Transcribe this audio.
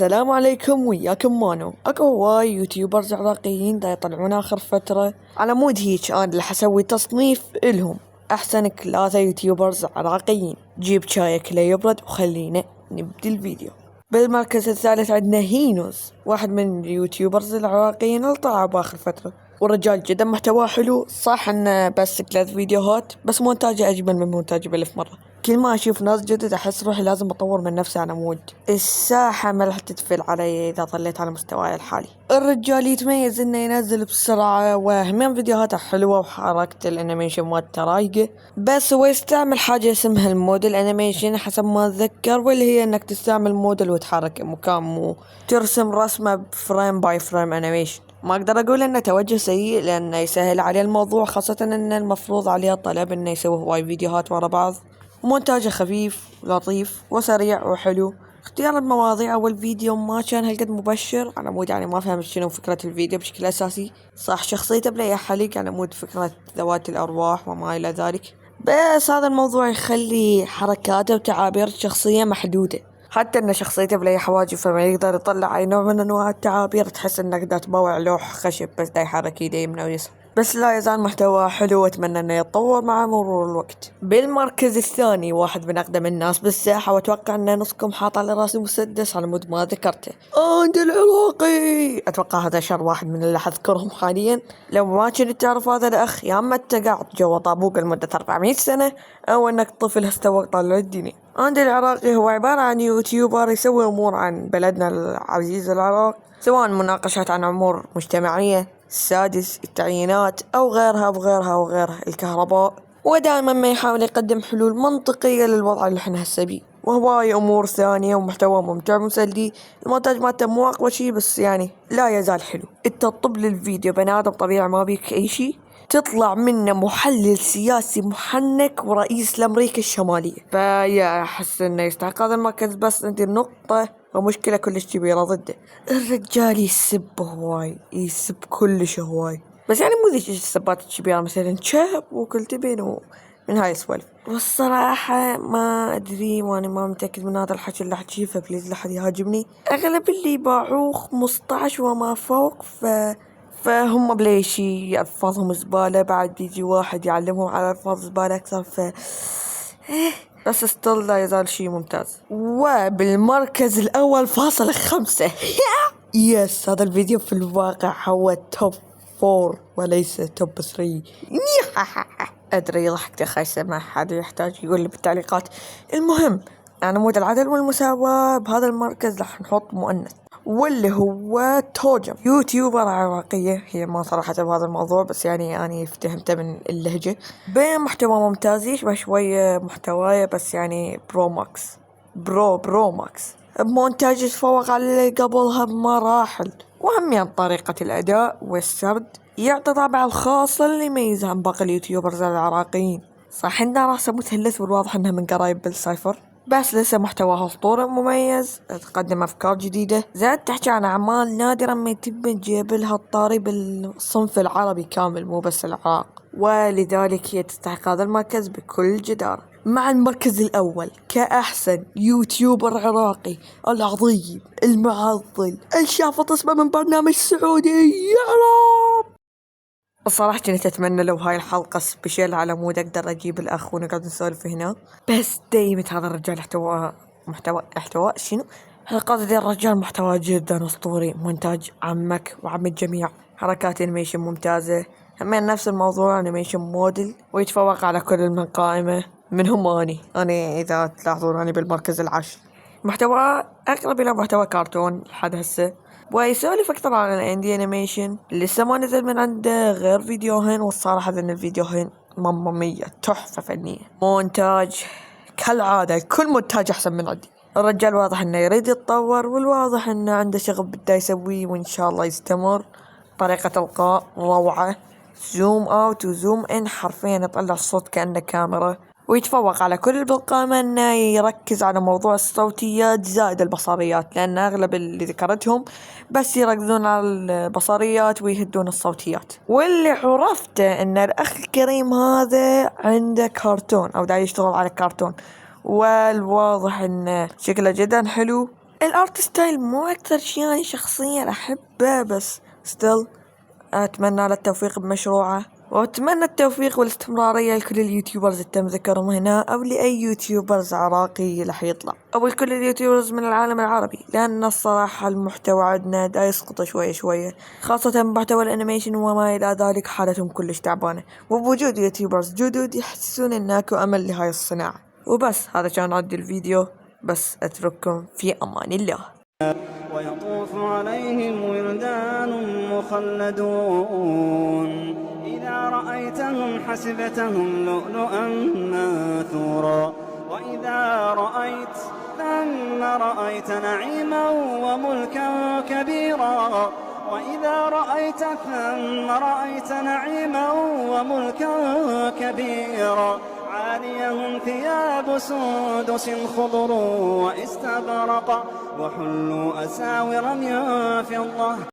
السلام عليكم، وياكم مانو. اكو هواي يوتيوبرز عراقيين دا يطلعون اخر فترة على مود هيج. انا اللي حسوي تصنيف الهم احسن 3 يوتيوبرز عراقيين. جيب شايك ليبرد وخلينا نبدي الفيديو. بالمركز الثالث عندنا هينوز، واحد من اليوتيوبرز العراقيين اللي طلعوا باخر فترة، والرجال جدا محتواه حلو. صح انه بس 3 فيديوهات، بس مونتاجه اجمل من مونتاج بألف مرة. كل ما اشوف ناس جدد احس روحي لازم اطور من نفسي على مود الساحة ما راح تتفل علي اذا ظليت على مستواي الحالي. الرجال يتميز انه ينزل بسرعة، وهمين فيديوهاته حلوة وحركة الانيميشن مالته رايقة، بس هو يستعمل حاجة اسمها الموديل انيميشن حسب ما اتذكر، واللي هي انك تستعمل موديل وتحرك مكان مو ترسم رسمة فريم باي فريم انيميشن. ما اقدر اقول انه توجه سيء لانه يسهل عليه الموضوع، خاصة ان المفروض عليه طلب انه يسوي هواي فيديوهات ورا بعض. مونتاجه خفيف لطيف وسريع وحلو. اختيار المواضيع اول فيديو ما كان هالقد مبشر، على مود يعني ما فهمت شنو فكرة الفيديو بشكل اساسي. صح شخصيته بلا يحلق على مود فكرة ذوات الارواح وما الى ذلك، بس هذا الموضوع يخلي حركاته وتعابير الشخصية محدودة. حتى ان شخصيته بلا حواجب، فما يقدر يطلع اي نوع من انواع التعابير، تحس انك دا تبوع لوح خشب بس دا يحرك يده يمنى ويسار. بس لا يزال محتوى حلو، واتمنى انه يتطور مع مرور الوقت. بالمركز الثاني واحد من اقدم الناس بالساحة، واتوقع ان نصكم حاط على راسي مسدس على مود ما ذكرته، اند العراقي. اتوقع هذا شر واحد من اللي اذكرهم حاليا. لو ما كنت تعرف هذا الاخ، يا اما انت قاعد جوا طابوق لمدة 400 سنة، او انك طفل هستوى طالع الدنيا. اند العراقي هو عبارة عن يوتيوبر يسوي امور عن بلدنا العزيز العراق، سواء مناقشات عن امور مجتمعية، السادس، التعيينات، أو غيرها الكهرباء. ودائما ما يحاول يقدم حلول منطقية للوضع اللي احنا هسه بيه، وهواي أمور ثانية، ومحتوى ممتع مسلي. المونتاج مالته مو أقوى شي، بس يعني لا يزال حلو. انت تطب للفيديو بني آدم طبيعي ما بيك أي شي، تطلع منه محلل سياسي محنك ورئيس لأمريكا الشمالية. فيا أحس إنه يستحق هذا المركز، بس عندي نقطة ومشكلة كلش كبيرة ضده. الرجال يسب هواي، يسب كلش هواي، بس يعني مو ذيك السبات الكبيرة مثلا شاب وكل تبين من هاي السوالف. والصراحة ما أدري، وأنا ما متأكد من هذا الحكي اللي أحكيه، فبليز لا حد يهاجمني. أغلب اللي باعوه 15 وما فوق، فهم بليشي ألفاظهم زبالة، بعد يجي واحد يعلمهم على ألفاظ زبالة أكثر. بس ستيل لا يزال شيء ممتاز. وبالمركز الأول 5 يس، هذا الفيديو في الواقع هو توب 4 وليس توب 3. أدري ضحكت يا خايسة، ما حد يحتاج يقول لي بالتعليقات. المهم، على مود العدل والمساواة، بهذا المركز راح نحط مؤنث، واللي هو توجم، يوتيوبر عراقية. هي ما صراحة بهذا الموضوع، بس يعني أنا افتهمته من اللهجة. بمحتوى ممتاز، يشبه شوية محتواي، بس يعني برو ماكس. بمونتاج يتفوق على اللي قبلها بمراحل، وهم طريقة الأداء والسرد يعطي طابع الخاص اللي يميزه عن باقي اليوتيوبرز العراقيين. صح إنه راسه مثلث، والواضح إنه من قرايب بالسايفر، بس لسه محتواها أسطوري مميز، تقدم أفكار جديدة، زائد تحكي عن أعمال نادرة ما يتم تجيب لها الطاري بالصنف العربي كامل مو بس العراق، ولذلك هي تستحق هذا المركز بكل جدارة. مع المركز الأول كأحسن يوتيوبر عراقي العظيم المعضل الشافط اسمه من برنامج سعودي يا رب. الصراحة كنت أتمنى لو هاي الحلقة سبيشال على مود أقدر أجيب الأخ ونقعد نسولف هنا، بس دايمة هذا الرجال محتوى شنو حلقات ذي الرجال محتوى جدا أسطوري، مونتاج عمك وعم الجميع، حركات انيميشن ممتازة، همين نفس الموضوع انيميشن موديل، ويتفوق على كل من قائمة منهم أنا إذا تلاحظون أنا بالمركز العاشر. محتوى أقرب إلى محتوى كرتون لحد هسه، ويسولف أكثر عن الأندي أنيميشن. لسه ما نزل من عنده غير فيديوهين، والصراحة ذن الفيديوهين ممية تحفة فنية. مونتاج كالعادة كل مونتاج أحسن من عندي. الرجال واضح إنه يريد يتطور، والواضح إنه عنده شغف بده يسويه، وإن شاء الله يستمر. طريقة القاء روعة، زوم أوت وزوم إن، حرفيا يطلع الصوت كأنه كاميرا. ويتفوق على كل بالقائمة إنه يركز على موضوع الصوتيات زائد البصريات، لأن أغلب اللي ذكرتهم بس يركزون على البصريات ويهدون الصوتيات. واللي عرفته إن الأخ الكريم هذا عنده كرتون، أو دا يشتغل على كرتون، والواضح إنه شكله جدا حلو، الارت ستايل مو اكثر شي يعني شخصيا احبه، بس ستيل اتمنى له التوفيق بمشروعه، واتمنى التوفيق والاستمرارية لكل اليوتيوبرز اللي تم ذكرهم هنا، او لاي يوتيوبرز عراقي رح يطلع، او لكل اليوتيوبرز من العالم العربي، لان الصراحة المحتوى عندنا دا يسقط شوية شوية، خاصة محتوى الانيميشن وما الى ذلك حالتهم كلش تعبانة، وبوجود يوتيوبرز جدد يحسسون ان اكو امل لهاي الصناعة. وبس هذا كان عندي الفيديو، بس اترككم في امان الله. ويطوف عليهم ولدان مخلدون إذا رأيتهم حسبتهم لؤلؤا منثورا وإذا رأيت ثم رأيت نعيما وملكا كبيرا وإذا رأيت ثم رأيت نعيما وملكا كبيرا عاليهم ثياب سندس خضر واستبرق وحلوا أساور من فضة